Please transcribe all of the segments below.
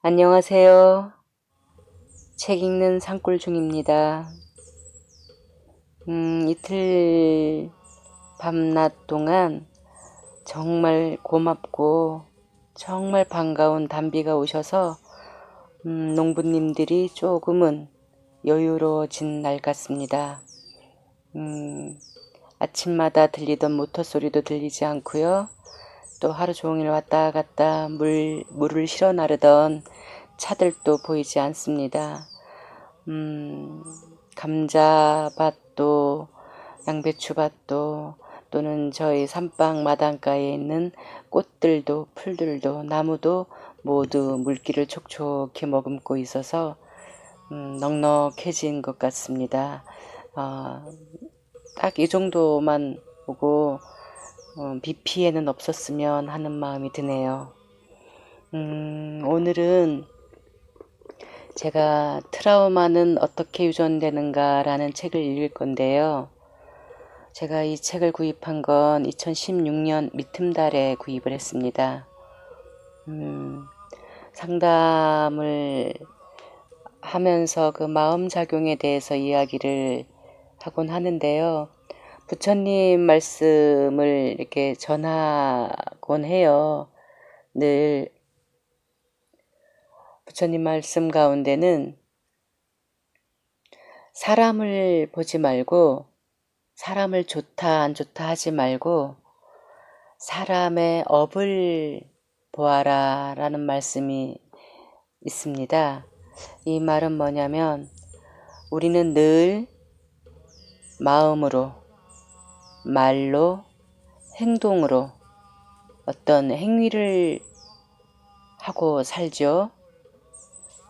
안녕하세요. 책 읽는 산골 중입니다. 이틀 밤낮 동안 정말 고맙고 정말 반가운 단비가 오셔서 농부님들이 조금은 여유로워진 날 같습니다. 아침마다 들리던 모터 소리도 들리지 않고요. 또 하루 종일 왔다 갔다 물을 실어 나르던 차들도 보이지 않습니다. 감자밭도 양배추밭도 또는 저희 산방 마당가에 있는 꽃들도 풀들도 나무도 모두 물기를 촉촉히 머금고 있어서 넉넉해진 것 같습니다. 딱 이 정도만 보고 비 피해는 없었으면 하는 마음이 드네요. 오늘은 제가 트라우마는 어떻게 유전되는가 라는 책을 읽을 건데요. 제가 이 책을 구입한 건 2016년 미틈달에 구입을 했습니다. 상담을 하면서 그 마음작용에 대해서 이야기를 하곤 하는데요. 부처님 말씀을 이렇게 전하곤 해요. 늘 부처님 말씀 가운데는 사람을 보지 말고 사람을 좋다 안 좋다 하지 말고 사람의 업을 보아라 라는 말씀이 있습니다. 이 말은 뭐냐면 우리는 늘 마음으로, 말로, 행동으로 어떤 행위를 하고 살죠.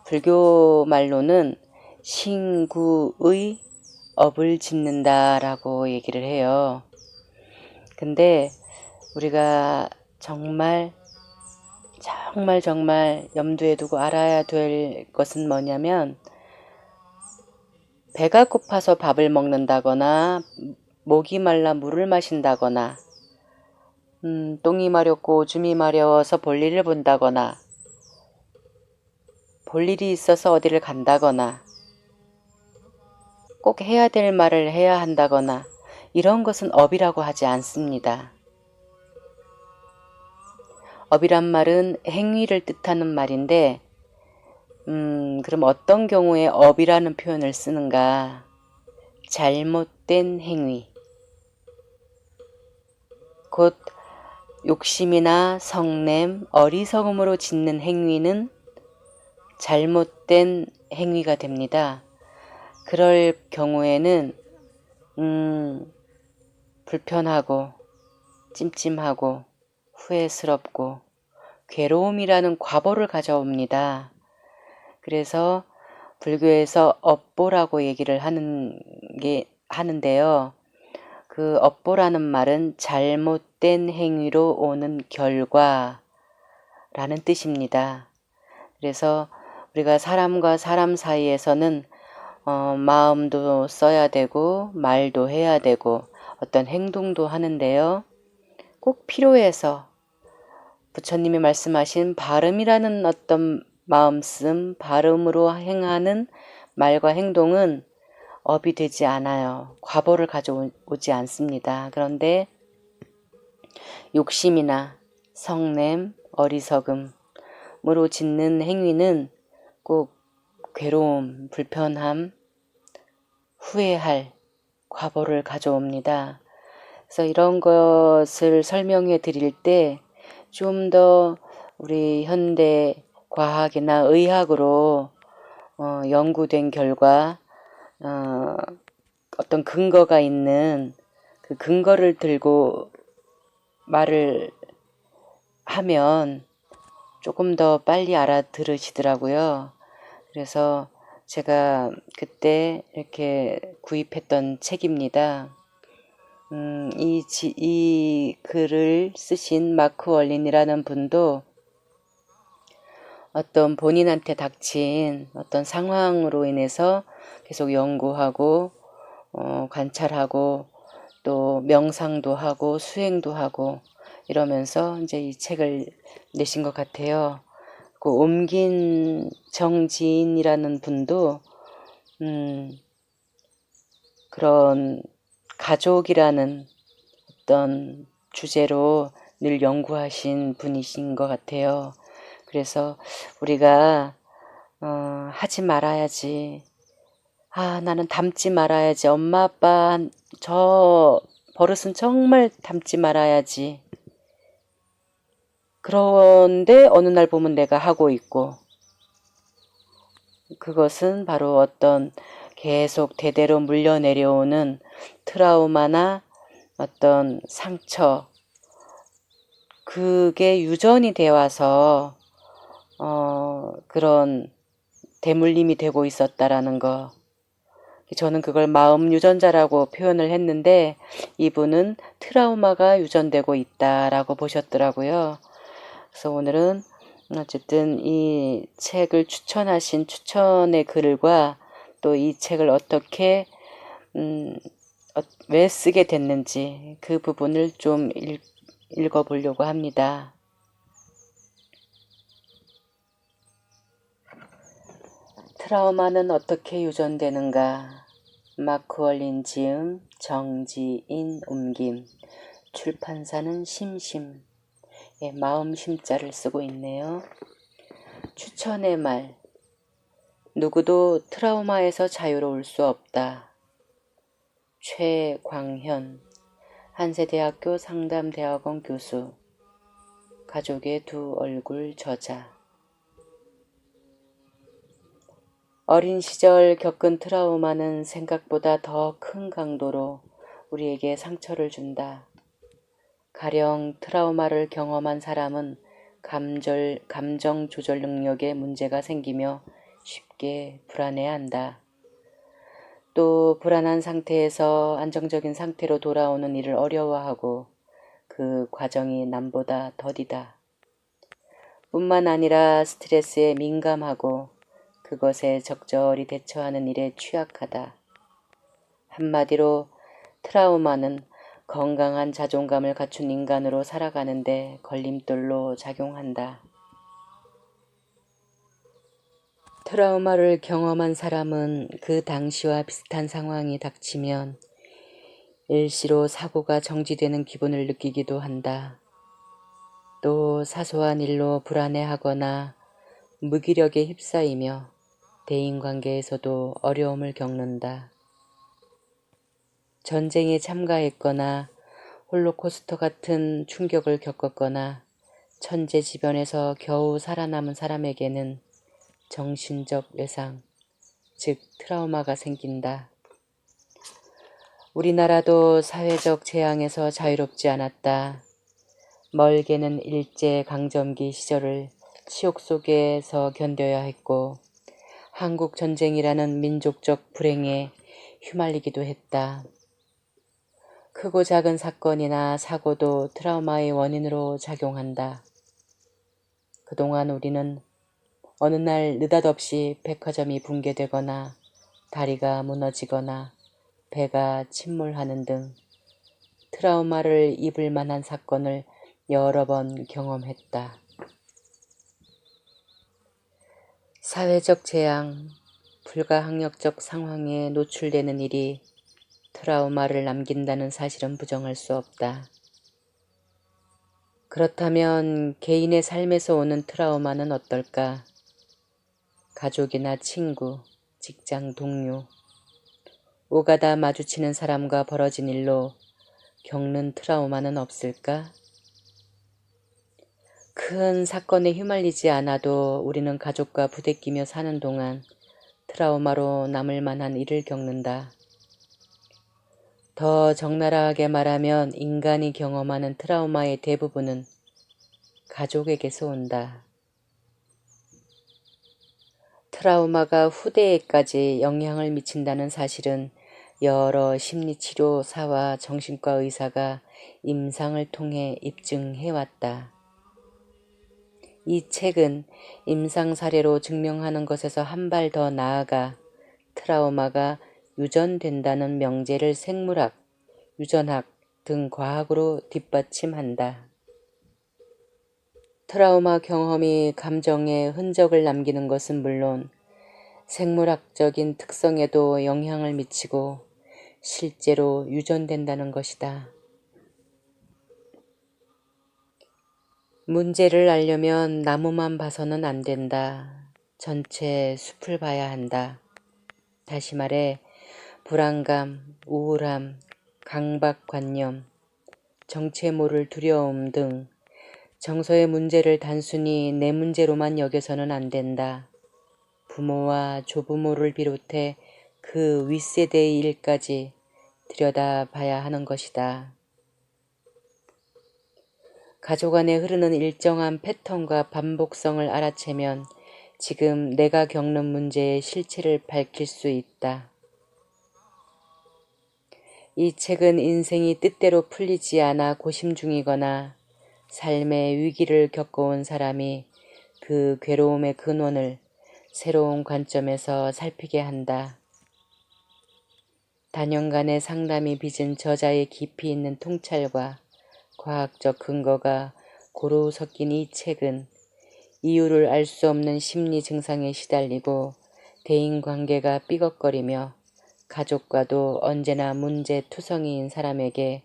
불교 말로는 신구의 업을 짓는다 라고 얘기를 해요. 근데 우리가 정말 염두에 두고 알아야 될 것은 뭐냐면 배가 고파서 밥을 먹는다거나 목이 말라 물을 마신다거나 똥이 마렵고 오줌이 마려워서 볼일을 본다거나 볼일이 있어서 어디를 간다거나 꼭 해야 될 말을 해야 한다거나 이런 것은 업이라고 하지 않습니다. 업이란 말은 행위를 뜻하는 말인데 그럼 어떤 경우에 업이라는 표현을 쓰는가? 잘못된 행위, 곧 욕심이나 성냄, 어리석음으로 짓는 행위는 잘못된 행위가 됩니다. 그럴 경우에는 불편하고 찜찜하고 후회스럽고 괴로움이라는 과보를 가져옵니다. 그래서 불교에서 업보라고 얘기를 하는데요. 그 업보라는 말은 잘못된 행위로 오는 결과라는 뜻입니다. 그래서 우리가 사람과 사람 사이에서는 마음도 써야 되고 말도 해야 되고 어떤 행동도 하는데요. 꼭 필요해서 부처님이 말씀하신 발음이라는 어떤 마음씀, 발음으로 행하는 말과 행동은 업이 되지 않아요. 과보를 가져오지 않습니다. 그런데 욕심이나 성냄, 어리석음으로 짓는 행위는 꼭 괴로움, 불편함, 후회할 과보를 가져옵니다. 그래서 이런 것을 설명해 드릴 때 좀 더 우리 현대 과학이나 의학으로 연구된 결과 어떤 근거가 있는 그 근거를 들고 말을 하면 조금 더 빨리 알아들으시더라고요. 그래서 제가 그때 이렇게 구입했던 책입니다. 이 글을 쓰신 마크 월린이라는 분도 어떤 본인한테 닥친 어떤 상황으로 인해서 계속 연구하고 관찰하고 또 명상도 하고 수행도 하고 이러면서 이제 이 책을 내신 것 같아요. 그 옮긴 정지인이라는 분도 그런 가족이라는 어떤 주제로 늘 연구하신 분이신 것 같아요. 그래서 우리가 하지 말아야지. 나는 닮지 말아야지. 엄마 아빠 저 버릇은 정말 닮지 말아야지. 그런데 어느 날 보면 내가 하고 있고, 그것은 바로 어떤 계속 대대로 물려내려오는 트라우마나 어떤 상처, 그게 유전이 되어 와서 그런 대물림이 되고 있었다라는 거. 저는 그걸 마음 유전자라고 표현을 했는데 이분은 트라우마가 유전되고 있다라고 보셨더라고요. 그래서 오늘은 어쨌든 이 책을 추천하신 추천의 글과 또 이 책을 어떻게 왜 쓰게 됐는지 그 부분을 좀 읽어보려고 합니다. 트라우마는 어떻게 유전되는가? 마크월린 지음, 정지인 옮김, 출판사는 심심. 마음 심자를 쓰고 있네요. 추천의 말. 누구도 트라우마에서 자유로울 수 없다. 최광현, 한세대학교 상담대학원 교수, 가족의 두 얼굴 저자. 어린 시절 겪은 트라우마는 생각보다 더 큰 강도로 우리에게 상처를 준다. 가령 트라우마를 경험한 사람은 감정 조절 능력에 문제가 생기며 쉽게 불안해한다. 또 불안한 상태에서 안정적인 상태로 돌아오는 일을 어려워하고 그 과정이 남보다 더디다. 뿐만 아니라 스트레스에 민감하고 그것에 적절히 대처하는 일에 취약하다. 한마디로 트라우마는 건강한 자존감을 갖춘 인간으로 살아가는데 걸림돌로 작용한다. 트라우마를 경험한 사람은 그 당시와 비슷한 상황이 닥치면 일시로 사고가 정지되는 기분을 느끼기도 한다. 또 사소한 일로 불안해하거나 무기력에 휩싸이며 대인관계에서도 어려움을 겪는다. 전쟁에 참가했거나 홀로코스터 같은 충격을 겪었거나 천재지변에서 겨우 살아남은 사람에게는 정신적 외상, 즉 트라우마가 생긴다. 우리나라도 사회적 재앙에서 자유롭지 않았다. 멀게는 일제강점기 시절을 치욕 속에서 견뎌야 했고 한국 전쟁이라는 민족적 불행에 휘말리기도 했다. 크고 작은 사건이나 사고도 트라우마의 원인으로 작용한다. 그동안 우리는 어느 날 느닷없이 백화점이 붕괴되거나 다리가 무너지거나 배가 침몰하는 등 트라우마를 입을 만한 사건을 여러 번 경험했다. 사회적 재앙, 불가항력적 상황에 노출되는 일이 트라우마를 남긴다는 사실은 부정할 수 없다. 그렇다면 개인의 삶에서 오는 트라우마는 어떨까? 가족이나 친구, 직장 동료, 오가다 마주치는 사람과 벌어진 일로 겪는 트라우마는 없을까? 큰 사건에 휘말리지 않아도 우리는 가족과 부대끼며 사는 동안 트라우마로 남을 만한 일을 겪는다. 더 적나라하게 말하면 인간이 경험하는 트라우마의 대부분은 가족에게서 온다. 트라우마가 후대에까지 영향을 미친다는 사실은 여러 심리치료사와 정신과 의사가 임상을 통해 입증해왔다. 이 책은 임상 사례로 증명하는 것에서 한 발 더 나아가 트라우마가 유전된다는 명제를 생물학, 유전학 등 과학으로 뒷받침한다. 트라우마 경험이 감정에 흔적을 남기는 것은 물론 생물학적인 특성에도 영향을 미치고 실제로 유전된다는 것이다. 문제를 알려면 나무만 봐서는 안 된다. 전체 숲을 봐야 한다. 다시 말해 불안감, 우울함, 강박관념, 정체 모를 두려움 등 정서의 문제를 단순히 내 문제로만 여겨서는 안 된다. 부모와 조부모를 비롯해 그 윗세대의 일까지 들여다봐야 하는 것이다. 가족 안에 흐르는 일정한 패턴과 반복성을 알아채면 지금 내가 겪는 문제의 실체를 밝힐 수 있다. 이 책은 인생이 뜻대로 풀리지 않아 고심 중이거나 삶의 위기를 겪어온 사람이 그 괴로움의 근원을 새로운 관점에서 살피게 한다. 단연간의 상담이 빚은 저자의 깊이 있는 통찰과 과학적 근거가 고루 섞인 이 책은 이유를 알 수 없는 심리 증상에 시달리고 대인관계가 삐걱거리며 가족과도 언제나 문제투성이인 사람에게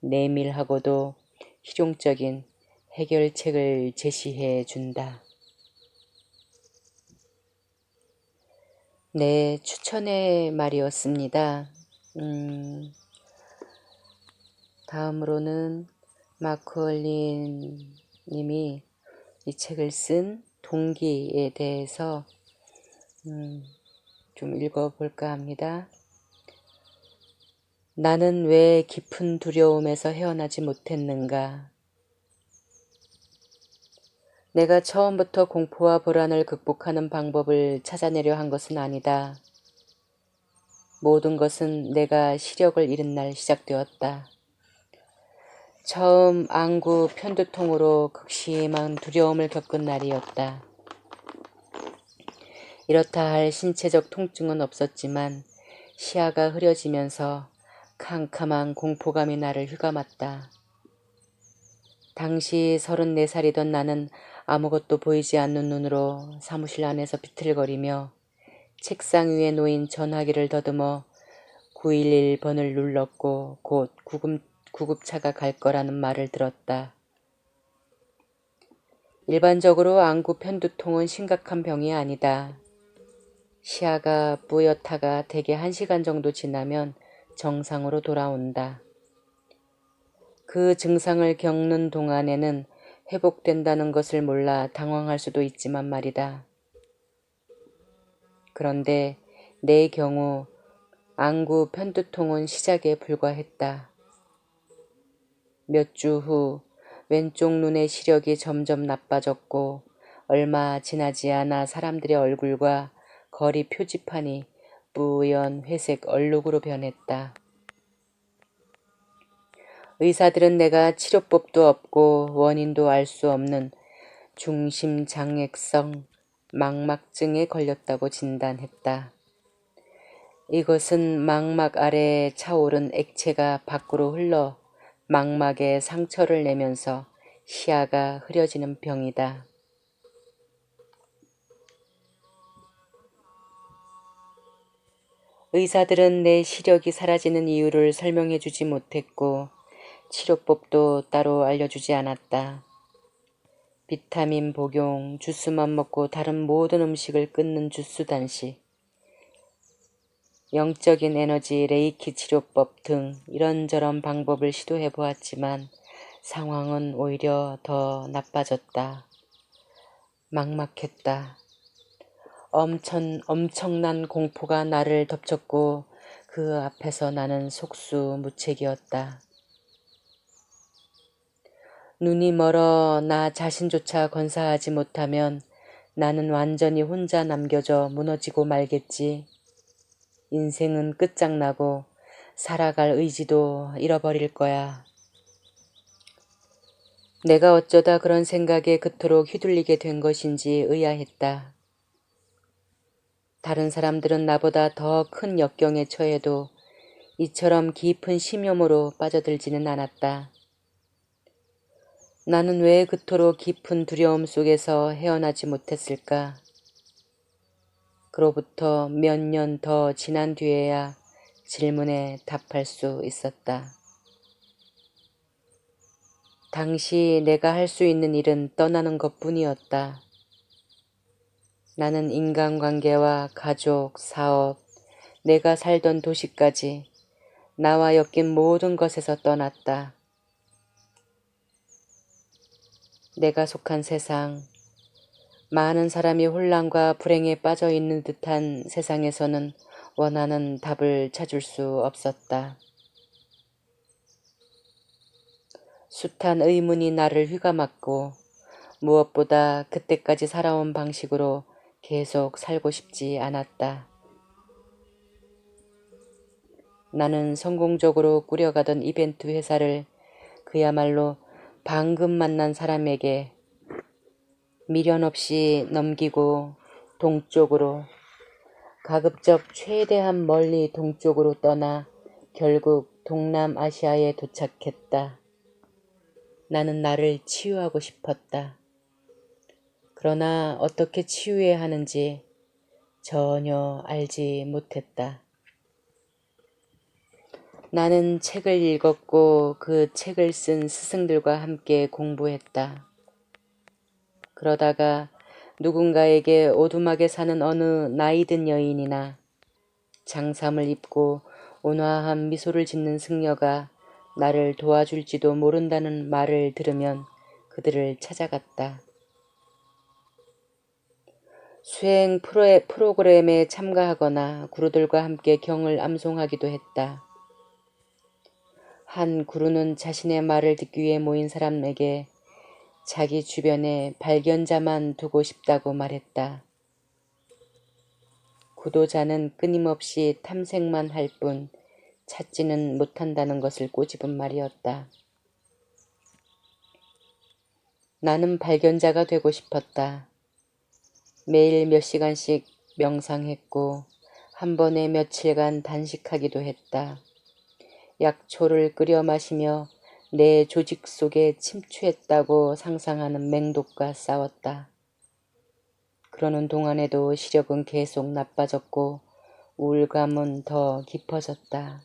내밀하고도 실용적인 해결책을 제시해 준다. 네, 추천의 말이었습니다. 다음으로는 마크올린 님이 이 책을 쓴 동기에 대해서 좀 읽어볼까 합니다. 나는 왜 깊은 두려움에서 헤어나지 못했는가? 내가 처음부터 공포와 불안을 극복하는 방법을 찾아내려 한 것은 아니다. 모든 것은 내가 시력을 잃은 날 시작되었다. 처음 안구 편두통으로 극심한 두려움을 겪은 날이었다. 이렇다 할 신체적 통증은 없었지만 시야가 흐려지면서 캄캄한 공포감이 나를 휘감았다. 당시 34살이던 나는 아무것도 보이지 않는 눈으로 사무실 안에서 비틀거리며 책상 위에 놓인 전화기를 더듬어 911번을 눌렀고 곧 구급차가 갈 거라는 말을 들었다. 일반적으로 안구 편두통은 심각한 병이 아니다. 시야가 뿌옇다가 대개 1시간 정도 지나면 정상으로 돌아온다. 그 증상을 겪는 동안에는 회복된다는 것을 몰라 당황할 수도 있지만 말이다. 그런데 내 경우 안구 편두통은 시작에 불과했다. 몇 주 후 왼쪽 눈의 시력이 점점 나빠졌고 얼마 지나지 않아 사람들의 얼굴과 거리 표지판이 뿌연 회색 얼룩으로 변했다. 의사들은 내가 치료법도 없고 원인도 알 수 없는 중심장애성 망막증에 걸렸다고 진단했다. 이것은 망막 아래에 차오른 액체가 밖으로 흘러 망막에 상처를 내면서 시야가 흐려지는 병이다. 의사들은 내 시력이 사라지는 이유를 설명해 주지 못했고 치료법도 따로 알려주지 않았다. 비타민 복용, 주스만 먹고 다른 모든 음식을 끊는 주스 단식, 영적인 에너지 레이키 치료법 등 이런저런 방법을 시도해 보았지만 상황은 오히려 더 나빠졌다. 막막했다. 엄청난 공포가 나를 덮쳤고 그 앞에서 나는 속수무책이었다. 눈이 멀어 나 자신조차 건사하지 못하면 나는 완전히 혼자 남겨져 무너지고 말겠지. 인생은 끝장나고 살아갈 의지도 잃어버릴 거야. 내가 어쩌다 그런 생각에 그토록 휘둘리게 된 것인지 의아했다. 다른 사람들은 나보다 더 큰 역경에 처해도 이처럼 깊은 심염으로 빠져들지는 않았다. 나는 왜 그토록 깊은 두려움 속에서 헤어나지 못했을까? 그로부터 몇 년 더 지난 뒤에야 질문에 답할 수 있었다. 당시 내가 할 수 있는 일은 떠나는 것뿐이었다. 나는 인간관계와 가족, 사업, 내가 살던 도시까지 나와 엮인 모든 것에서 떠났다. 내가 속한 세상, 많은 사람이 혼란과 불행에 빠져 있는 듯한 세상에서는 원하는 답을 찾을 수 없었다. 숱한 의문이 나를 휘감았고 무엇보다 그때까지 살아온 방식으로 계속 살고 싶지 않았다. 나는 성공적으로 꾸려가던 이벤트 회사를 그야말로 방금 만난 사람에게 미련 없이 넘기고 동쪽으로, 가급적 최대한 멀리 동쪽으로 떠나 결국 동남아시아에 도착했다. 나는 나를 치유하고 싶었다. 그러나 어떻게 치유해야 하는지 전혀 알지 못했다. 나는 책을 읽었고 그 책을 쓴 스승들과 함께 공부했다. 그러다가 누군가에게 오두막에 사는 어느 나이든 여인이나 장삼을 입고 온화한 미소를 짓는 승려가 나를 도와줄지도 모른다는 말을 들으면 그들을 찾아갔다. 수행 프로그램에 참가하거나 구루들과 함께 경을 암송하기도 했다. 한 구루는 자신의 말을 듣기 위해 모인 사람에게 자기 주변에 발견자만 두고 싶다고 말했다. 구도자는 끊임없이 탐색만 할 뿐 찾지는 못한다는 것을 꼬집은 말이었다. 나는 발견자가 되고 싶었다. 매일 몇 시간씩 명상했고 한 번에 며칠간 단식하기도 했다. 약초를 끓여 마시며 내 조직 속에 침투했다고 상상하는 맹독과 싸웠다. 그러는 동안에도 시력은 계속 나빠졌고 우울감은 더 깊어졌다.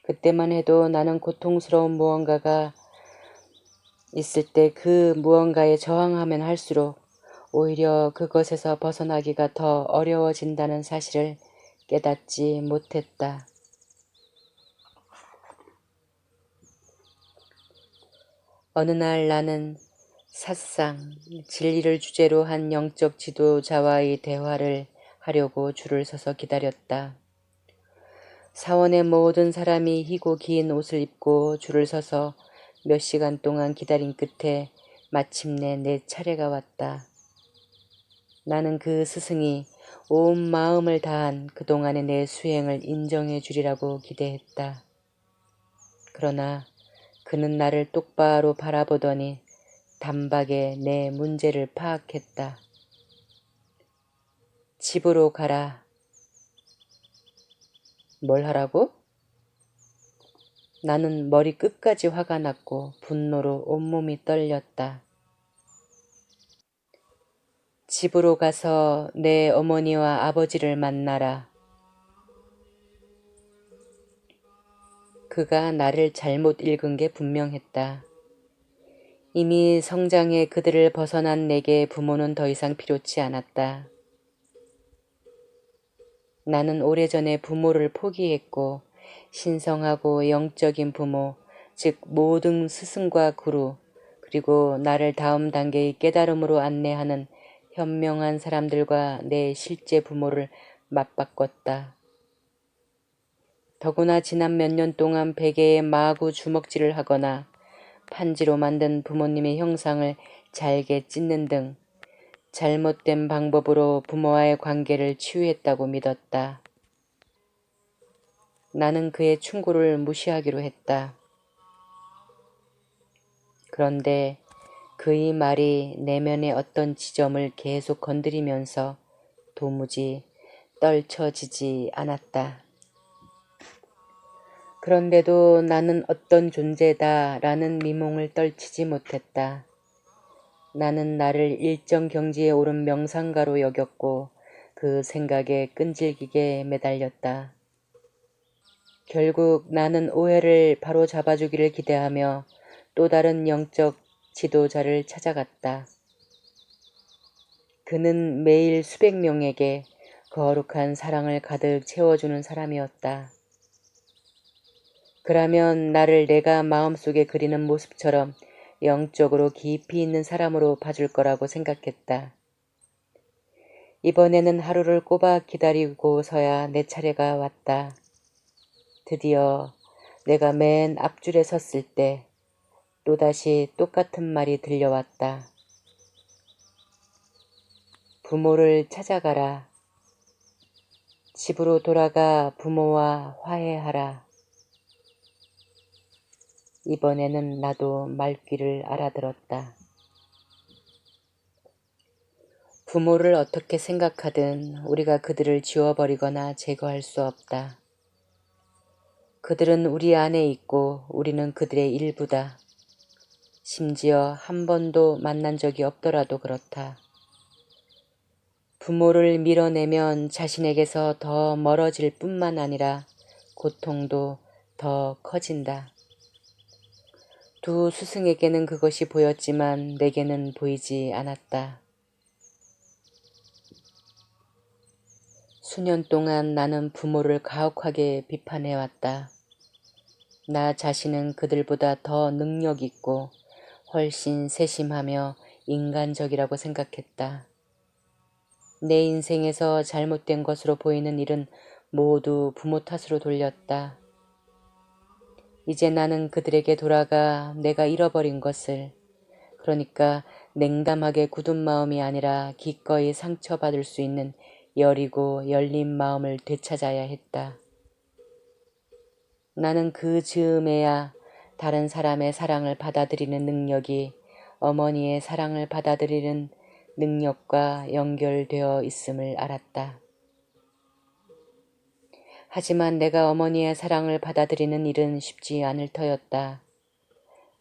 그때만 해도 나는 고통스러운 무언가가 있을 때 그 무언가에 저항하면 할수록 오히려 그것에서 벗어나기가 더 어려워진다는 사실을 깨닫지 못했다. 어느 날 나는 사상, 진리를 주제로 한 영적 지도자와의 대화를 하려고 줄을 서서 기다렸다. 사원의 모든 사람이 희고 긴 옷을 입고 줄을 서서 몇 시간 동안 기다린 끝에 마침내 내 차례가 왔다. 나는 그 스승이 온 마음을 다한 그동안의 내 수행을 인정해 주리라고 기대했다. 그러나 그는 나를 똑바로 바라보더니 단박에 내 문제를 파악했다. 집으로 가라. 뭘 하라고? 나는 머리 끝까지 화가 났고 분노로 온몸이 떨렸다. 집으로 가서 내 어머니와 아버지를 만나라. 그가 나를 잘못 읽은 게 분명했다. 이미 성장해 그들을 벗어난 내게 부모는 더 이상 필요치 않았다. 나는 오래전에 부모를 포기했고 신성하고 영적인 부모, 즉 모든 스승과 구루, 그리고 나를 다음 단계의 깨달음으로 안내하는 현명한 사람들과 내 실제 부모를 맞바꿨다. 더구나 지난 몇 년 동안 베개에 마구 주먹질을 하거나 판지로 만든 부모님의 형상을 잘게 찢는 등 잘못된 방법으로 부모와의 관계를 치유했다고 믿었다. 나는 그의 충고를 무시하기로 했다. 그런데 그의 말이 내면의 어떤 지점을 계속 건드리면서 도무지 떨쳐지지 않았다. 그런데도 나는 어떤 존재다라는 미몽을 떨치지 못했다. 나는 나를 일정 경지에 오른 명상가로 여겼고 그 생각에 끈질기게 매달렸다. 결국 나는 오해를 바로 잡아주기를 기대하며 또 다른 영적 지도자를 찾아갔다. 그는 매일 수백 명에게 거룩한 사랑을 가득 채워주는 사람이었다. 그러면 나를 내가 마음속에 그리는 모습처럼 영적으로 깊이 있는 사람으로 봐줄 거라고 생각했다. 이번에는 하루를 꼬박 기다리고서야 내 차례가 왔다. 드디어 내가 맨 앞줄에 섰을 때 또다시 똑같은 말이 들려왔다. 부모를 찾아가라. 집으로 돌아가 부모와 화해하라. 이번에는 나도 말귀를 알아들었다. 부모를 어떻게 생각하든 우리가 그들을 지워버리거나 제거할 수 없다. 그들은 우리 안에 있고 우리는 그들의 일부다. 심지어 한 번도 만난 적이 없더라도 그렇다. 부모를 밀어내면 자신에게서 더 멀어질 뿐만 아니라 고통도 더 커진다. 두 스승에게는 그것이 보였지만 내게는 보이지 않았다. 수년 동안 나는 부모를 가혹하게 비판해왔다. 나 자신은 그들보다 더 능력 있고 훨씬 세심하며 인간적이라고 생각했다. 내 인생에서 잘못된 것으로 보이는 일은 모두 부모 탓으로 돌렸다. 이제 나는 그들에게 돌아가 내가 잃어버린 것을, 그러니까 냉담하게 굳은 마음이 아니라 기꺼이 상처받을 수 있는 여리고 열린 마음을 되찾아야 했다. 나는 그 즈음에야 다른 사람의 사랑을 받아들이는 능력이 어머니의 사랑을 받아들이는 능력과 연결되어 있음을 알았다. 하지만 내가 어머니의 사랑을 받아들이는 일은 쉽지 않을 터였다.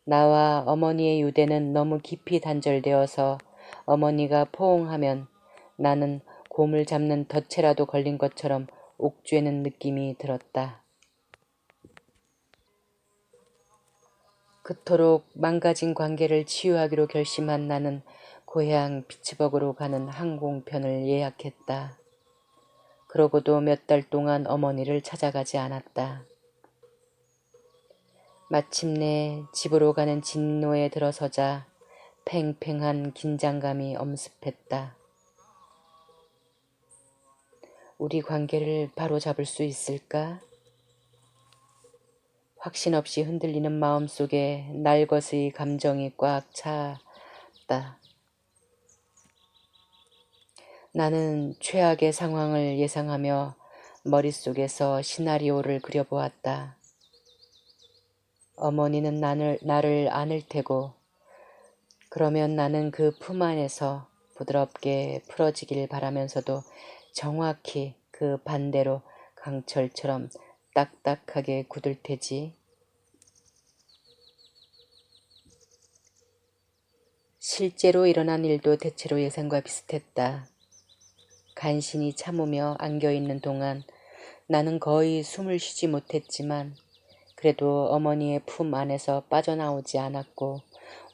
나와 어머니의 유대는 너무 깊이 단절되어서 어머니가 포옹하면 나는 곰을 잡는 덫에라도 걸린 것처럼 옥죄는 느낌이 들었다. 그토록 망가진 관계를 치유하기로 결심한 나는 고향 피츠버그로 가는 항공편을 예약했다. 그러고도 몇 달 동안 어머니를 찾아가지 않았다. 마침내 집으로 가는 진로에 들어서자 팽팽한 긴장감이 엄습했다. 우리 관계를 바로잡을 수 있을까? 확신 없이 흔들리는 마음속에 날것의 감정이 꽉 찼다. 나는 최악의 상황을 예상하며 머릿속에서 시나리오를 그려보았다. 어머니는 나를 안을 테고 그러면 나는 그 품 안에서 부드럽게 풀어지길 바라면서도 정확히 그 반대로 강철처럼 딱딱하게 굳을 테지. 실제로 일어난 일도 대체로 예상과 비슷했다. 간신히 참으며 안겨있는 동안 나는 거의 숨을 쉬지 못했지만 그래도 어머니의 품 안에서 빠져나오지 않았고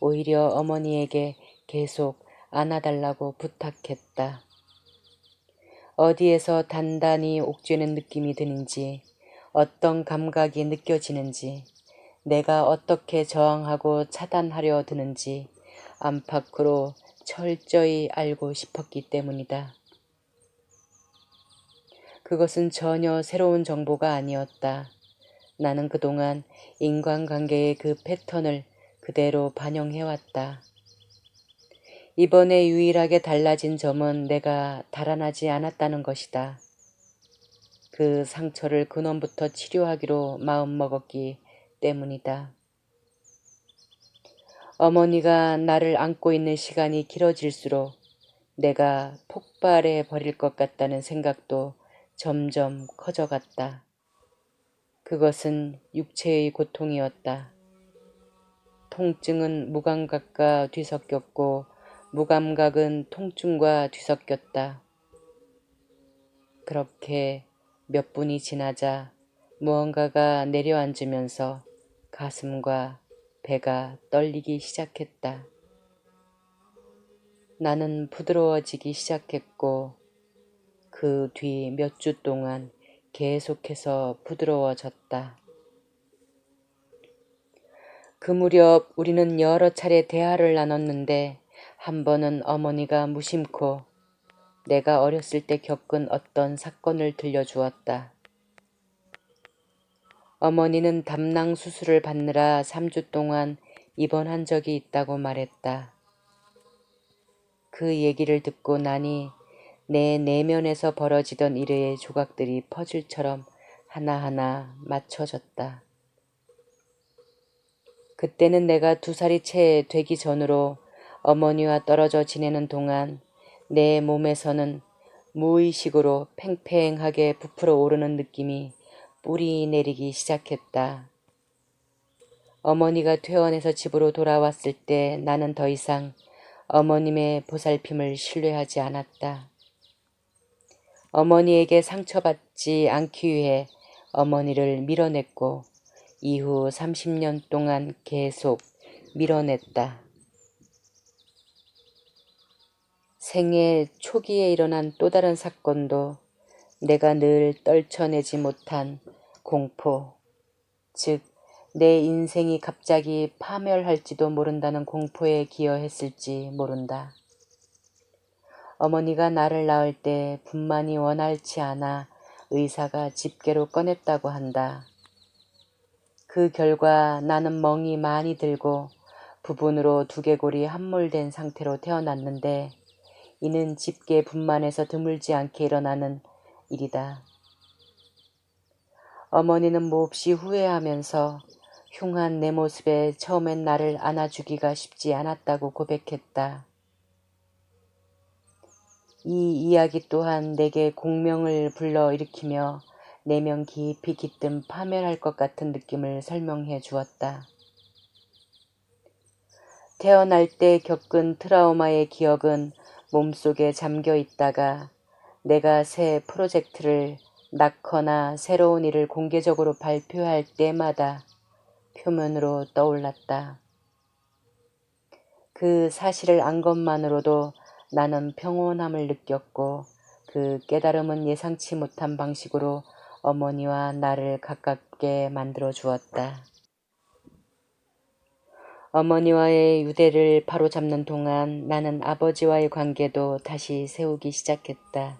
오히려 어머니에게 계속 안아달라고 부탁했다. 어디에서 단단히 옥죄는 느낌이 드는지, 어떤 감각이 느껴지는지, 내가 어떻게 저항하고 차단하려 드는지 안팎으로 철저히 알고 싶었기 때문이다. 그것은 전혀 새로운 정보가 아니었다. 나는 그동안 인간관계의 그 패턴을 그대로 반영해왔다. 이번에 유일하게 달라진 점은 내가 달아나지 않았다는 것이다. 그 상처를 근원부터 치료하기로 마음먹었기 때문이다. 어머니가 나를 안고 있는 시간이 길어질수록 내가 폭발해 버릴 것 같다는 생각도 점점 커져갔다. 그것은 육체의 고통이었다. 통증은 무감각과 뒤섞였고 무감각은 통증과 뒤섞였다. 그렇게 몇 분이 지나자 무언가가 내려앉으면서 가슴과 배가 떨리기 시작했다. 나는 부드러워지기 시작했고 그 뒤 몇 주 동안 계속해서 부드러워졌다. 그 무렵 우리는 여러 차례 대화를 나눴는데 한 번은 어머니가 무심코 내가 어렸을 때 겪은 어떤 사건을 들려주었다. 어머니는 담낭 수술을 받느라 3주 동안 입원한 적이 있다고 말했다. 그 얘기를 듣고 나니 내 내면에서 벌어지던 일의 조각들이 퍼즐처럼 하나하나 맞춰졌다. 그때는 내가 2살이 채 되기 전으로 어머니와 떨어져 지내는 동안 내 몸에서는 무의식으로 팽팽하게 부풀어 오르는 느낌이 뿌리 내리기 시작했다. 어머니가 퇴원해서 집으로 돌아왔을 때 나는 더 이상 어머님의 보살핌을 신뢰하지 않았다. 어머니에게 상처받지 않기 위해 어머니를 밀어냈고 이후 30년 동안 계속 밀어냈다. 생애 초기에 일어난 또 다른 사건도 내가 늘 떨쳐내지 못한 공포, 즉 내 인생이 갑자기 파멸할지도 모른다는 공포에 기여했을지 모른다. 어머니가 나를 낳을 때 분만이 원활치 않아 의사가 집게로 꺼냈다고 한다. 그 결과 나는 멍이 많이 들고 부분으로 두개골이 함몰된 상태로 태어났는데 이는 집게 분만에서 드물지 않게 일어나는 일이다. 어머니는 몹시 후회하면서 흉한 내 모습에 처음엔 나를 안아주기가 쉽지 않았다고 고백했다. 이 이야기 또한 내게 공명을 불러일으키며 내면 깊이 깃든 파멸할 것 같은 느낌을 설명해 주었다. 태어날 때 겪은 트라우마의 기억은 몸속에 잠겨 있다가 내가 새 프로젝트를 낳거나 새로운 일을 공개적으로 발표할 때마다 표면으로 떠올랐다. 그 사실을 안 것만으로도 나는 평온함을 느꼈고 그 깨달음은 예상치 못한 방식으로 어머니와 나를 가깝게 만들어 주었다. 어머니와의 유대를 바로잡는 동안 나는 아버지와의 관계도 다시 세우기 시작했다.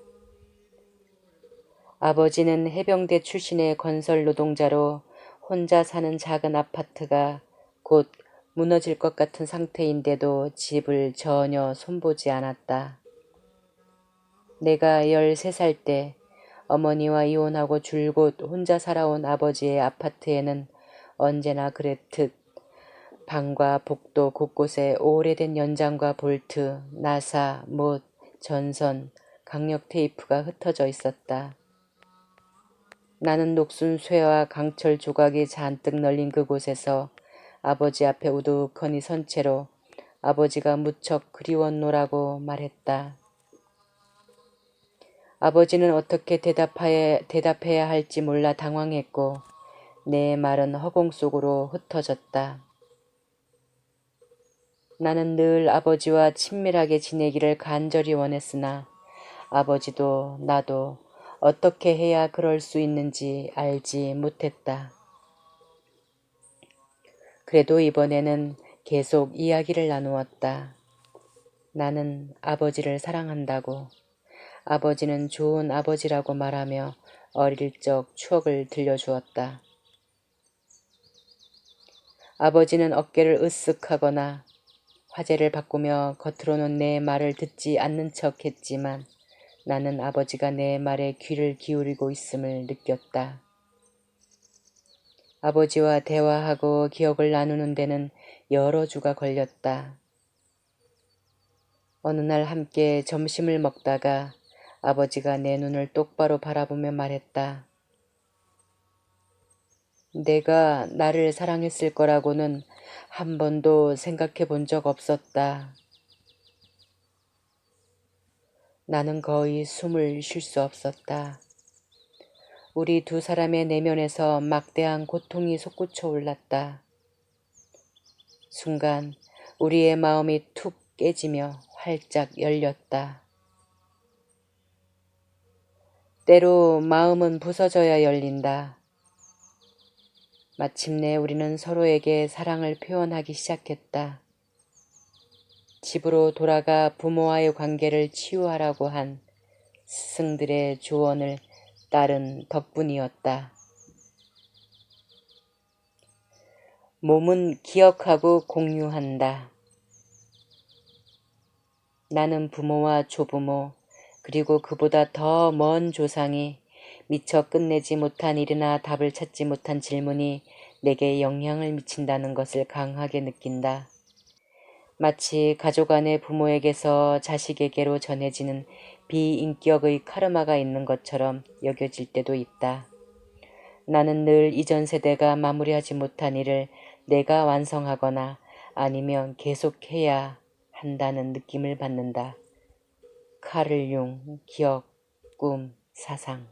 아버지는 해병대 출신의 건설 노동자로 혼자 사는 작은 아파트가 곧 무너질 것 같은 상태인데도 집을 전혀 손보지 않았다. 내가 13살 때 어머니와 이혼하고 줄곧 혼자 살아온 아버지의 아파트에는 언제나 그랬듯 방과 복도 곳곳에 오래된 연장과 볼트, 나사, 못, 전선, 강력 테이프가 흩어져 있었다. 나는 녹슨 쇠와 강철 조각이 잔뜩 널린 그곳에서 아버지 앞에 우두커니 선 채로 아버지가 무척 그리웠노라고 말했다. 아버지는 어떻게 대답해야 할지 몰라 당황했고 내 말은 허공 속으로 흩어졌다. 나는 늘 아버지와 친밀하게 지내기를 간절히 원했으나 아버지도 나도 어떻게 해야 그럴 수 있는지 알지 못했다. 그래도 이번에는 계속 이야기를 나누었다. 나는 아버지를 사랑한다고, 아버지는 좋은 아버지라고 말하며 어릴 적 추억을 들려주었다. 아버지는 어깨를 으쓱하거나 화제를 바꾸며 겉으로는 내 말을 듣지 않는 척 했지만 나는 아버지가 내 말에 귀를 기울이고 있음을 느꼈다. 아버지와 대화하고 기억을 나누는 데는 여러 주가 걸렸다. 어느 날 함께 점심을 먹다가 아버지가 내 눈을 똑바로 바라보며 말했다. 내가 나를 사랑했을 거라고는 한 번도 생각해 본 적 없었다. 나는 거의 숨을 쉴 수 없었다. 우리 두 사람의 내면에서 막대한 고통이 솟구쳐 올랐다. 순간 우리의 마음이 툭 깨지며 활짝 열렸다. 때로 마음은 부서져야 열린다. 마침내 우리는 서로에게 사랑을 표현하기 시작했다. 집으로 돌아가 부모와의 관계를 치유하라고 한 스승들의 조언을 따른 덕분이었다. 몸은 기억하고 공유한다. 나는 부모와 조부모, 그리고 그보다 더 먼 조상이 미처 끝내지 못한 일이나 답을 찾지 못한 질문이 내게 영향을 미친다는 것을 강하게 느낀다. 마치 가족 안의 부모에게서 자식에게로 전해지는 비인격의 카르마가 있는 것처럼 여겨질 때도 있다. 나는 늘 이전 세대가 마무리하지 못한 일을 내가 완성하거나 아니면 계속해야 한다는 느낌을 받는다. 카를 융, 기억, 꿈, 사상.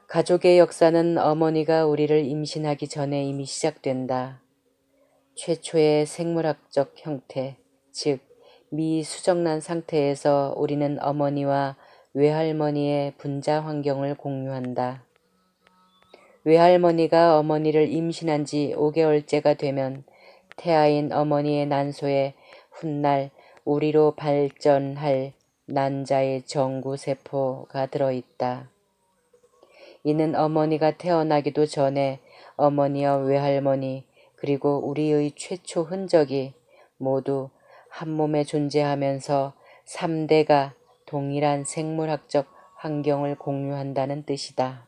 가족의 역사는 어머니가 우리를 임신하기 전에 이미 시작된다. 최초의 생물학적 형태, 즉 미수정란 상태에서 우리는 어머니와 외할머니의 분자 환경을 공유한다. 외할머니가 어머니를 임신한 지 5개월째가 되면 태아인 어머니의 난소에 훗날 우리로 발전할 난자의 정구세포가 들어있다. 이는 어머니가 태어나기도 전에 어머니와 외할머니 그리고 우리의 최초 흔적이 모두 한 몸에 존재하면서 3대가 동일한 생물학적 환경을 공유한다는 뜻이다.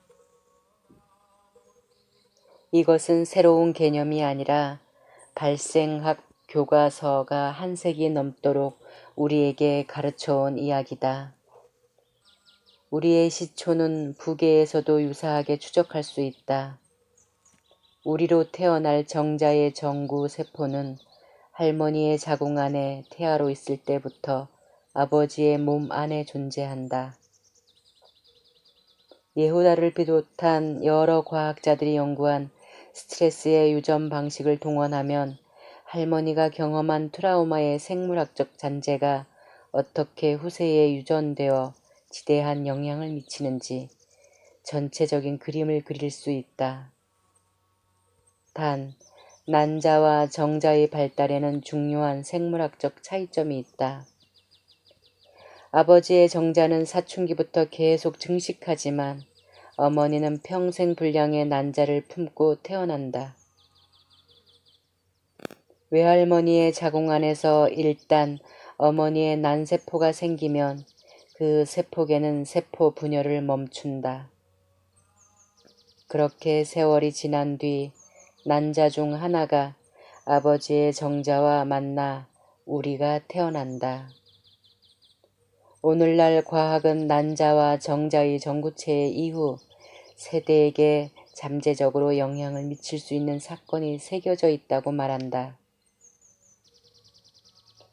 이것은 새로운 개념이 아니라 발생학 교과서가 한 세기 넘도록 우리에게 가르쳐온 이야기다. 우리의 시초는 부계에서도 유사하게 추적할 수 있다. 우리로 태어날 정자의 정구 세포는 할머니의 자궁 안에 태아로 있을 때부터 아버지의 몸 안에 존재한다. 예후다를 비롯한 여러 과학자들이 연구한 스트레스의 유전 방식을 동원하면 할머니가 경험한 트라우마의 생물학적 잔재가 어떻게 후세에 유전되어 지대한 영향을 미치는지 전체적인 그림을 그릴 수 있다. 단, 난자와 정자의 발달에는 중요한 생물학적 차이점이 있다. 아버지의 정자는 사춘기부터 계속 증식하지만 어머니는 평생 분량의 난자를 품고 태어난다. 외할머니의 자궁 안에서 일단 어머니의 난세포가 생기면 그 세포계는 세포 분열을 멈춘다. 그렇게 세월이 지난 뒤 난자 중 하나가 아버지의 정자와 만나 우리가 태어난다. 오늘날 과학은 난자와 정자의 정구체 이후 세대에게 잠재적으로 영향을 미칠 수 있는 사건이 새겨져 있다고 말한다.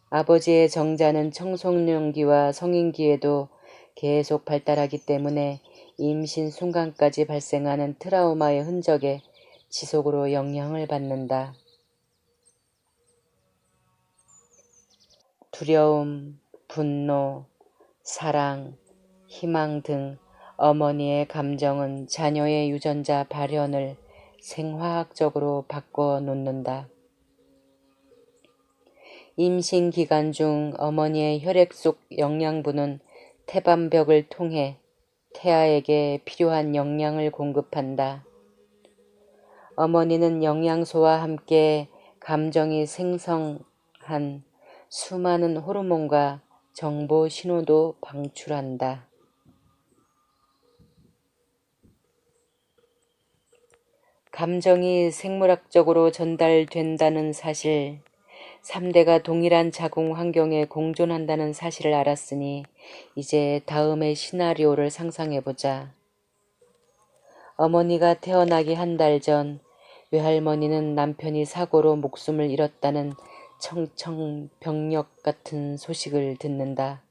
아버지의 정자는 청소년기와 성인기에도 계속 발달하기 때문에 임신 순간까지 발생하는 트라우마의 흔적에 지속으로 영향을 받는다. 두려움, 분노, 사랑, 희망 등 어머니의 감정은 자녀의 유전자 발현을 생화학적으로 바꿔 놓는다. 임신 기간 중 어머니의 혈액 속 영양분은 태반벽을 통해 태아에게 필요한 영양을 공급한다. 어머니는 영양소와 함께 감정이 생성한 수많은 호르몬과 정보 신호도 방출한다. 감정이 생물학적으로 전달된다는 사실, 3대가 동일한 자궁 환경에 공존한다는 사실을 알았으니 이제 다음의 시나리오를 상상해보자. 어머니가 태어나기 한 달 전 외할머니는 남편이 사고로 목숨을 잃었다는 청청병력 같은 소식을 듣는다.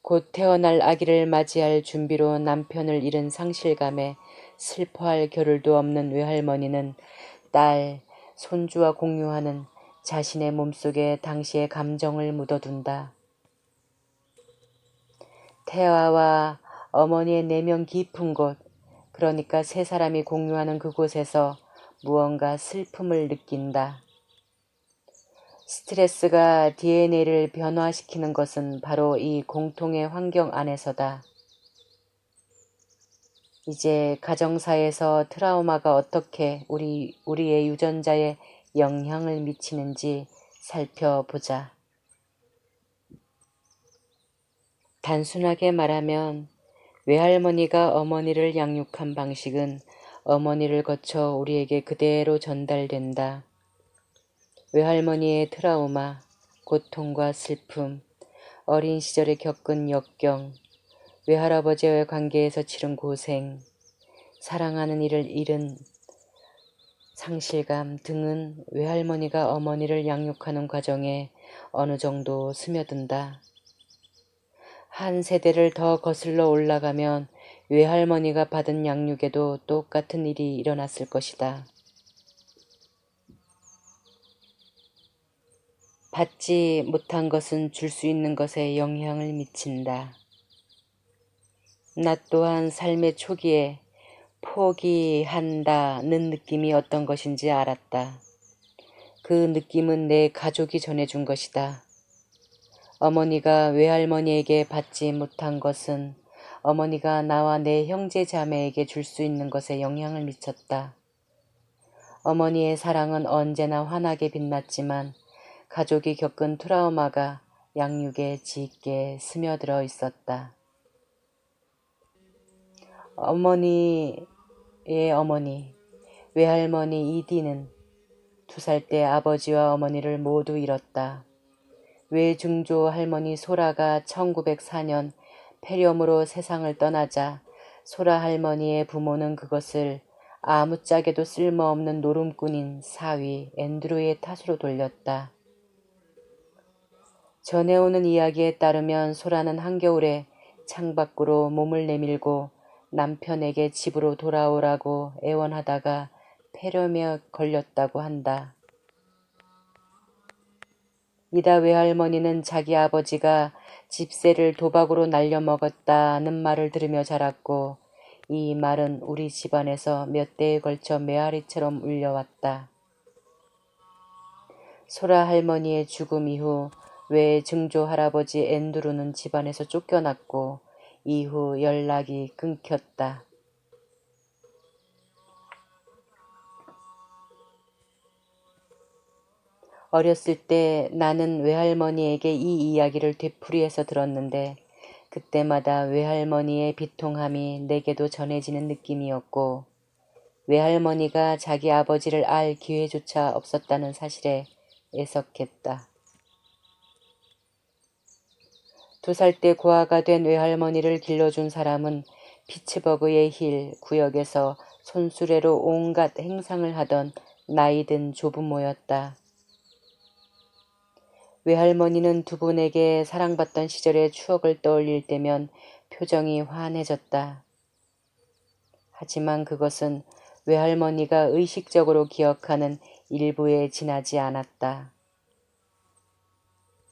곧 태어날 아기를 맞이할 준비로 남편을 잃은 상실감에 슬퍼할 겨를도 없는 외할머니는 딸, 손주와 공유하는 자신의 몸속에 당시의 감정을 묻어둔다. 태아와 어머니의 내면 깊은 곳, 그러니까 세 사람이 공유하는 그곳에서 무언가 슬픔을 느낀다. 스트레스가 DNA를 변화시키는 것은 바로 이 공통의 환경 안에서다. 이제 가정사에서 트라우마가 어떻게 우리의 유전자에 영향을 미치는지 살펴보자. 단순하게 말하면 외할머니가 어머니를 양육한 방식은 어머니를 거쳐 우리에게 그대로 전달된다. 외할머니의 트라우마, 고통과 슬픔, 어린 시절에 겪은 역경, 외할아버지와의 관계에서 치른 고생, 사랑하는 이를 잃은 상실감 등은 외할머니가 어머니를 양육하는 과정에 어느 정도 스며든다. 한 세대를 더 거슬러 올라가면 외할머니가 받은 양육에도 똑같은 일이 일어났을 것이다. 받지 못한 것은 줄 수 있는 것에 영향을 미친다. 나 또한 삶의 초기에 포기한다는 느낌이 어떤 것인지 알았다. 그 느낌은 내 가족이 전해준 것이다. 어머니가 외할머니에게 받지 못한 것은 어머니가 나와 내 형제 자매에게 줄 수 있는 것에 영향을 미쳤다. 어머니의 사랑은 언제나 환하게 빛났지만 가족이 겪은 트라우마가 양육에 짙게 스며들어 있었다. 어머니의 어머니, 외할머니 이디는 2살 때 아버지와 어머니를 모두 잃었다. 외증조 할머니 소라가 1904년 폐렴으로 세상을 떠나자 소라 할머니의 부모는 그것을 아무짝에도 쓸모없는 노름꾼인 사위 앤드루의 탓으로 돌렸다. 전해오는 이야기에 따르면 소라는 한겨울에 창밖으로 몸을 내밀고 남편에게 집으로 돌아오라고 애원하다가 폐렴에 걸렸다고 한다. 이다 외할머니는 자기 아버지가 집세를 도박으로 날려먹었다는 말을 들으며 자랐고 이 말은 우리 집안에서 몇 대에 걸쳐 메아리처럼 울려왔다. 소라 할머니의 죽음 이후 외증조 할아버지 앤드루는 집안에서 쫓겨났고 이후 연락이 끊겼다. 어렸을 때 나는 외할머니에게 이 이야기를 되풀이해서 들었는데 그때마다 외할머니의 비통함이 내게도 전해지는 느낌이었고 외할머니가 자기 아버지를 알 기회조차 없었다는 사실에 애석했다. 2살 때 고아가 된 외할머니를 길러준 사람은 피츠버그의 힐 구역에서 손수레로 온갖 행상을 하던 나이든 조부모였다. 외할머니는 두 분에게 사랑받던 시절의 추억을 떠올릴 때면 표정이 환해졌다. 하지만 그것은 외할머니가 의식적으로 기억하는 일부에 지나지 않았다.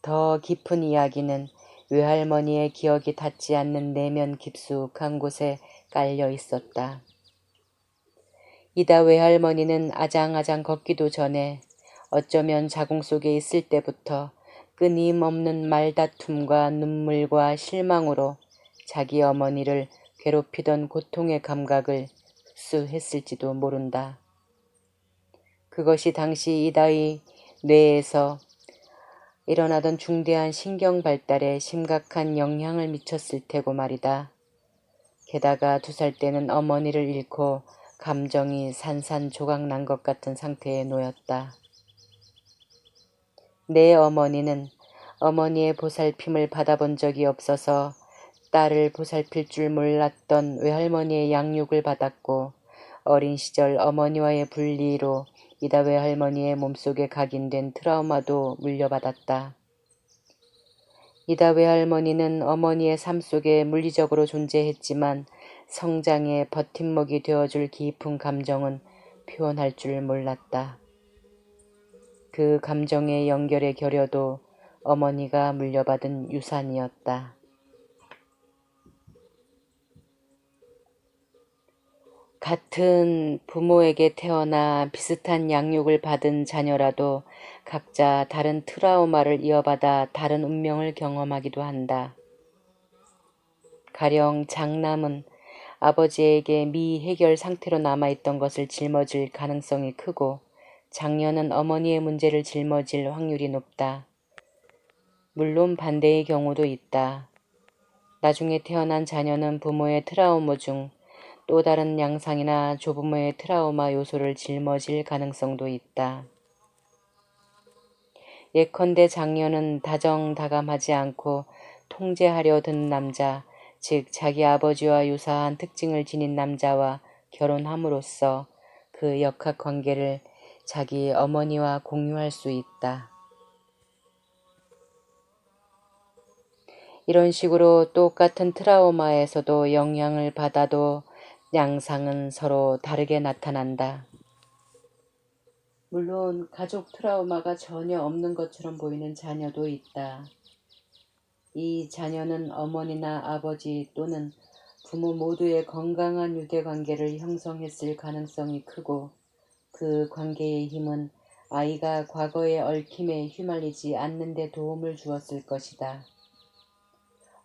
더 깊은 이야기는 외할머니의 기억이 닿지 않는 내면 깊숙한 곳에 깔려 있었다. 이다 외할머니는 아장아장 걷기도 전에 어쩌면 자궁 속에 있을 때부터 끊임없는 말다툼과 눈물과 실망으로 자기 어머니를 괴롭히던 고통의 감각을 흡수했을지도 모른다. 그것이 당시 이다의 뇌에서 일어나던 중대한 신경 발달에 심각한 영향을 미쳤을 테고 말이다. 게다가 2살 때는 어머니를 잃고 감정이 산산조각 난 것 같은 상태에 놓였다. 내 어머니는 어머니의 보살핌을 받아본 적이 없어서 딸을 보살필 줄 몰랐던 외할머니의 양육을 받았고 어린 시절 어머니와의 분리로 이다 외할머니의 몸속에 각인된 트라우마도 물려받았다. 이다 외할머니는 어머니의 삶 속에 물리적으로 존재했지만 성장의 버팀목이 되어줄 깊은 감정은 표현할 줄 몰랐다. 그 감정의 연결의 결여도 어머니가 물려받은 유산이었다. 같은 부모에게 태어나 비슷한 양육을 받은 자녀라도 각자 다른 트라우마를 이어받아 다른 운명을 경험하기도 한다. 가령 장남은 아버지에게 미해결 상태로 남아있던 것을 짊어질 가능성이 크고 장녀는 어머니의 문제를 짊어질 확률이 높다. 물론 반대의 경우도 있다. 나중에 태어난 자녀는 부모의 트라우마 중 또 다른 양상이나 조부모의 트라우마 요소를 짊어질 가능성도 있다. 예컨대 장녀는 다정다감하지 않고 통제하려 든 남자, 즉 자기 아버지와 유사한 특징을 지닌 남자와 결혼함으로써 그 역학관계를 자기 어머니와 공유할 수 있다. 이런 식으로 똑같은 트라우마에서도 영향을 받아도 양상은 서로 다르게 나타난다. 물론 가족 트라우마가 전혀 없는 것처럼 보이는 자녀도 있다. 이 자녀는 어머니나 아버지 또는 부모 모두의 건강한 유대관계를 형성했을 가능성이 크고 그 관계의 힘은 아이가 과거의 얽힘에 휘말리지 않는 데 도움을 주었을 것이다.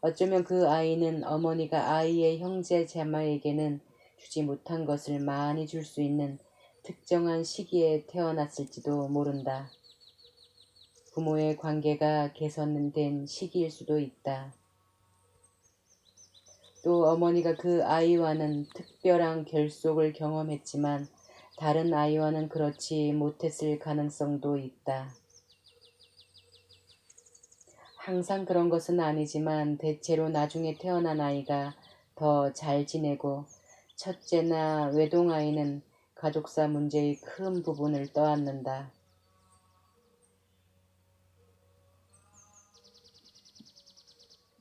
어쩌면 그 아이는 어머니가 아이의 형제 자매에게는 주지 못한 것을 많이 줄 수 있는 특정한 시기에 태어났을지도 모른다. 부모의 관계가 개선된 시기일 수도 있다. 또 어머니가 그 아이와는 특별한 결속을 경험했지만 다른 아이와는 그렇지 못했을 가능성도 있다. 항상 그런 것은 아니지만 대체로 나중에 태어난 아이가 더 잘 지내고 첫째나 외동아이는 가족사 문제의 큰 부분을 떠안는다.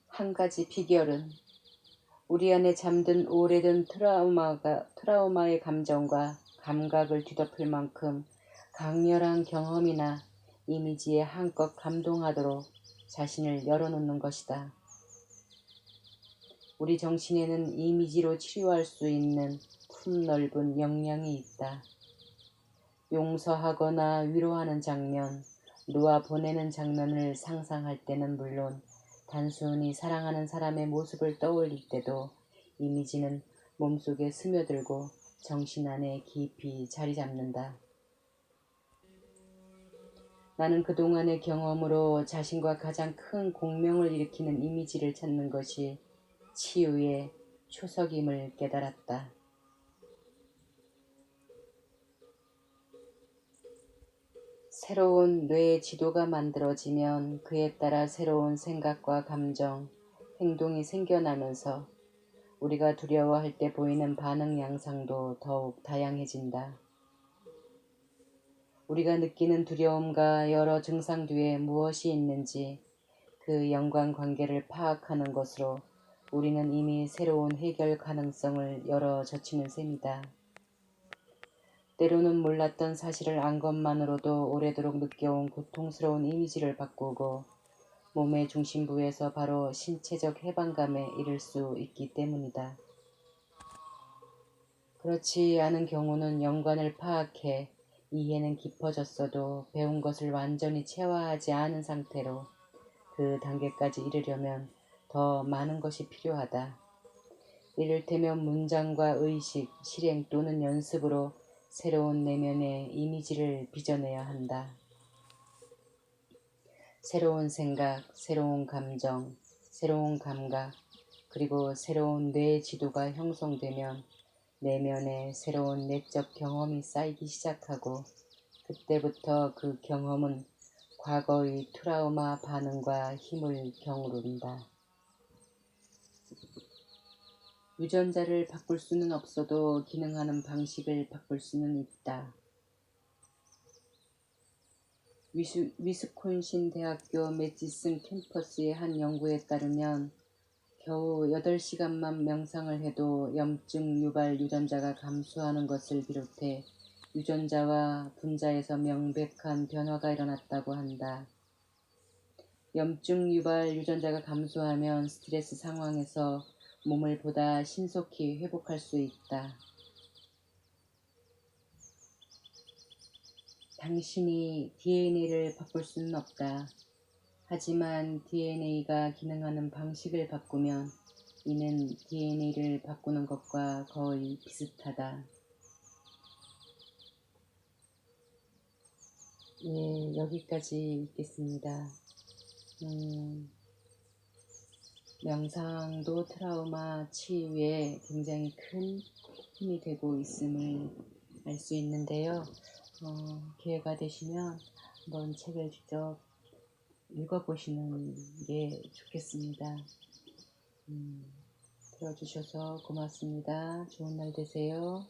한 가지 비결은 우리 안에 잠든 오래된 트라우마의 감정과 감각을 뒤덮을 만큼 강렬한 경험이나 이미지에 한껏 감동하도록 자신을 열어놓는 것이다. 우리 정신에는 이미지로 치료할 수 있는 품넓은 역량이 있다. 용서하거나 위로하는 장면, 놓아보내는 장면을 상상할 때는 물론 단순히 사랑하는 사람의 모습을 떠올릴 때도 이미지는 몸속에 스며들고 정신 안에 깊이 자리 잡는다. 나는 그동안의 경험으로 자신과 가장 큰 공명을 일으키는 이미지를 찾는 것이 치유의 초석임을 깨달았다. 새로운 뇌의 지도가 만들어지면 그에 따라 새로운 생각과 감정, 행동이 생겨나면서 우리가 두려워할 때 보이는 반응 양상도 더욱 다양해진다. 우리가 느끼는 두려움과 여러 증상 뒤에 무엇이 있는지 그 연관관계를 파악하는 것으로 우리는 이미 새로운 해결 가능성을 열어 젖히는 셈이다. 때로는 몰랐던 사실을 안 것만으로도 오래도록 느껴온 고통스러운 이미지를 바꾸고 몸의 중심부에서 바로 신체적 해방감에 이를 수 있기 때문이다. 그렇지 않은 경우는 연관을 파악해 이해는 깊어졌어도 배운 것을 완전히 체화하지 않은 상태로 그 단계까지 이르려면 더 많은 것이 필요하다. 이를테면 문장과 의식, 실행 또는 연습으로 새로운 내면의 이미지를 빚어내야 한다. 새로운 생각, 새로운 감정, 새로운 감각, 그리고 새로운 뇌 지도가 형성되면 내면에 새로운 내적 경험이 쌓이기 시작하고 그때부터 그 경험은 과거의 트라우마 반응과 힘을 경우른다. 유전자를 바꿀 수는 없어도 기능하는 방식을 바꿀 수는 있다. 위스콘신 대학교 메디슨 캠퍼스의 한 연구에 따르면 겨우 8시간만 명상을 해도 염증 유발 유전자가 감소하는 것을 비롯해 유전자와 분자에서 명백한 변화가 일어났다고 한다. 염증 유발 유전자가 감소하면 스트레스 상황에서 몸을 보다 신속히 회복할 수 있다. 당신이 DNA를 바꿀 수는 없다. 하지만 DNA가 기능하는 방식을 바꾸면 이는 DNA를 바꾸는 것과 거의 비슷하다. 예, 여기까지 읽겠습니다. 명상도 트라우마 치유에 굉장히 큰 힘이 되고 있음을 알 수 있는데요. 기회가 되시면 한번 책을 직접 읽어보시는 게 좋겠습니다. 들어주셔서 고맙습니다. 좋은 날 되세요.